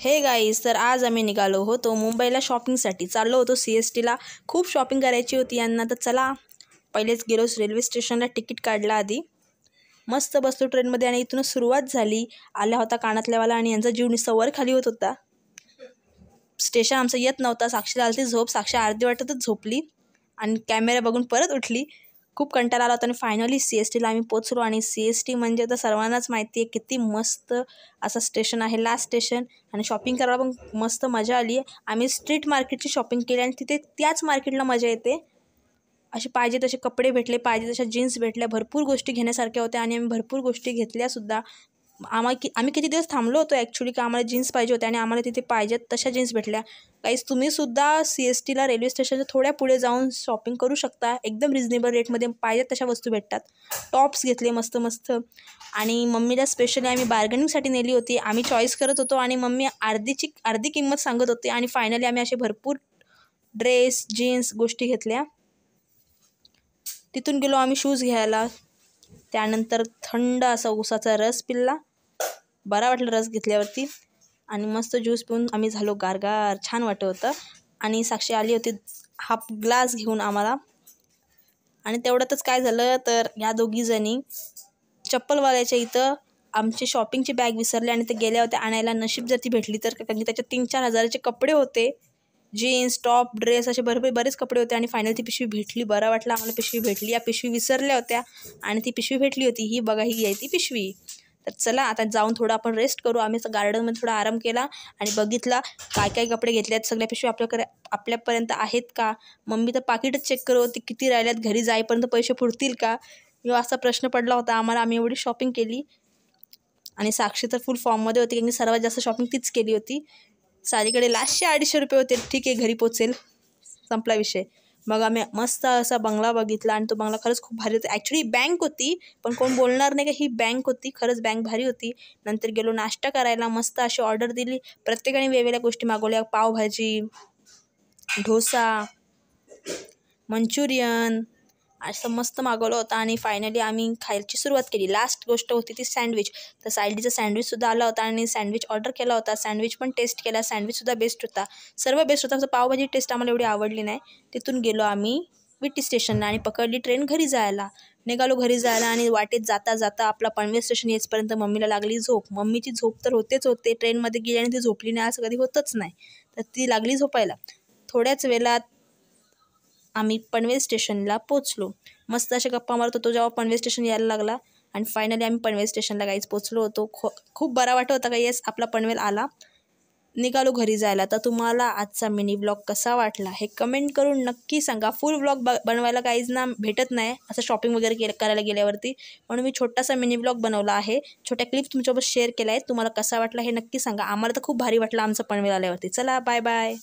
हे गाईज, तर आज आम्ही निघालो होतो मुंबईला शॉपिंगसाठी. चाललो होतो CSTला. खूप शॉपिंग करायची होती यांना, तर चला पहिलेच गेलो रेल्वे स्टेशनला. तिकीट काढला आधी, मस्त बसलो ट्रेनमध्ये आणि इथूनच सुरुवात झाली. आला होता कानातल्यावाला आणि यांचा जीव निसवर खाली होत होता. स्टेशन आमचं येत नव्हता. साक्षीला आलती झोप. साक्षी अर्धी वाटतच झोपली आणि कॅमेरा बघून परत उठली. खूप कंटाळा आला होता आणि फायनली CSTला आम्ही पोचलो. आणि CST म्हणजे तर सर्वांनाच माहिती आहे किती मस्त असं स्टेशन आहे, लास्ट स्टेशन. आणि शॉपिंग करायला पण मस्त मजा आली. आम्ही स्ट्रीट मार्केटची शॉपिंग केली आणि तिथे त्याच मार्केटला मजा येते. असे पाहिजे तसे कपडे भेटले, पाहिजे तशा जीन्स भेटल्या, भरपूर गोष्टी घेण्यासारख्या होत्या आणि आम्ही भरपूर गोष्टी घेतल्यासुद्धा. आम्ही किती दिवस थांबलो होतो ॲक्च्युली, की आम्हाला जीन्स पाहिजे होत्या आणि आम्हाला तिथे पाहिजेत तशा जीन्स भेटल्या. गाईज, तुम्हीसुद्धा CSTला रेल्वे स्टेशनच्या थोड्या पुढे जाऊन शॉपिंग करू शकता. एकदम रिजनेबल रेटमध्ये पाहिजेत तशा वस्तू भेटतात. टॉप्स घेतले मस्त मस्त. आणि मम्मीला स्पेशली आम्ही बार्गनिंगसाठी नेली होती. आम्ही चॉईस करत होतो आणि मम्मी अर्धी किंमत सांगत होती. आणि फायनली आम्ही असे भरपूर ड्रेस, जीन्स गोष्टी घेतल्या. तिथून गेलो आम्ही शूज घ्यायला. त्यानंतर थंड असा उसाचा रस पिल्ला. बरा वाटलं रस घेतल्यावरती. आणि मस्त ज्यूस पिऊन आम्ही झालो गारगार. छान वाटत होतं. आणि साक्षी आली होती हाफ ग्लास घेऊन आम्हाला. आणि तेवढ्यातच काय झालं, तर या दोघीजणी चप्पलवाल्याच्या इथं आमची शॉपिंगची बॅग विसरली आणि ते गेल्या होत्या आणायला. नशीब जर ती भेटली तर, कारण की त्याच्यात 3-4 हजाराचे कपडे होते. जीन्स, टॉप, ड्रेस असे बरेच कपडे होते. आणि फायनल ती पिशवी भेटली. बरं वाटलं आम्हाला पिशवी भेटली. या पिशवी विसरल्या होत्या आणि ती पिशवी भेटली होती. ही बघा, ही आहे ती पिशवी. तर चला आता जाऊन थोडं आपण रेस्ट करू. आम्ही गार्डनमध्ये थोडा आराम केला आणि बघितला काय कपडे घेतले आहेत. सगळ्या पिशवी आपल्यापर्यंत आहेत का. मम्मी तर पाकिटच चेक करत होती किती राहिल्यात, घरी जाईपर्यंत पैसे पुरतील का, किंवा असा प्रश्न पडला होता आम्हाला. आम्ही एवढी शॉपिंग केली. आणि साक्षी तर फुल फॉर्ममध्ये होती, कारण की सर्वात जास्त शॉपिंग तीच केली होती. सारीकडे लास्टचे 250 रुपये होते. ठीक आहे, घरी पोचेल, संपला विषय. मग आम्ही मस्त असा बंगला बघितला आणि तो बंगला खरंच खूप भारी होता. ॲक्च्युली बँक होती, पण कोण बोलणार नाही का ही बँक होती. खरंच बँक भारी होती. नंतर गेलो नाश्ता करायला. मस्त अशी ऑर्डर दिली. प्रत्येकाने वेगवेगळ्या गोष्टी मागवल्या. पावभाजी, डोसा, मंचुरियन असं मस्त मागवलं होतं. आणि फायनली आम्ही खायची सुरुवात केली. लास्ट गोष्ट होती ती सँडविच. तर सायडीचा सँडविचसुद्धा आला होता आणि सँडविच ऑर्डर केला होता. सँडविच पण टेस्ट केला. सँडविचसुद्धा बेस्ट होता. सर्व बेस्ट होता. पावभाजी टेस्ट आम्हाला एवढी आवडली नाही. तिथून गेलो आम्ही विटी स्टेशनला आणि पकडली ट्रेन घरी जायला. निघालो घरी जायला. आणि वाटेत जाता जाता आपला पनवेल स्टेशन येईपर्यंत मम्मीला लागली झोप. मम्मीची झोप तर होते. ट्रेनमध्ये गेली आणि ती झोपली नाही असं कधी होतच नाही. तर ती लागली झोपायला. थोड्याच वेळात आम्ही पनवेल स्टेशनला पोचलो. मस्त अशा गप्पा मारत होतो जेव्हा पनवेल स्टेशन यायला लागला. आणि फायनली आम्ही पनवेल स्टेशनला गाईच पोचलो होतो. खूप बरा वाटत होता का येस आपला पनवेल आला. निघालो घरी जायला. तर तुम्हाला आजचा मिनी ब्लॉग कसा वाटला हे कमेंट करून नक्की सांगा. फुल ब्लॉग बनवायला काहीच ना भेटत नाही असं शॉपिंग वगैरे करायला गेल्यावरती, म्हणून मी छोटासा मिनी ब्लॉग बनवला आहे. छोट्या क्लिप्स तुमच्यासोबत शेअर केल्या आहेत. तुम्हाला कसा वाटला हे नक्की सांगा. आम्हाला तर खूप भारी वाटलं आमचं पनवेल आल्यावरती. चला, बाय बाय.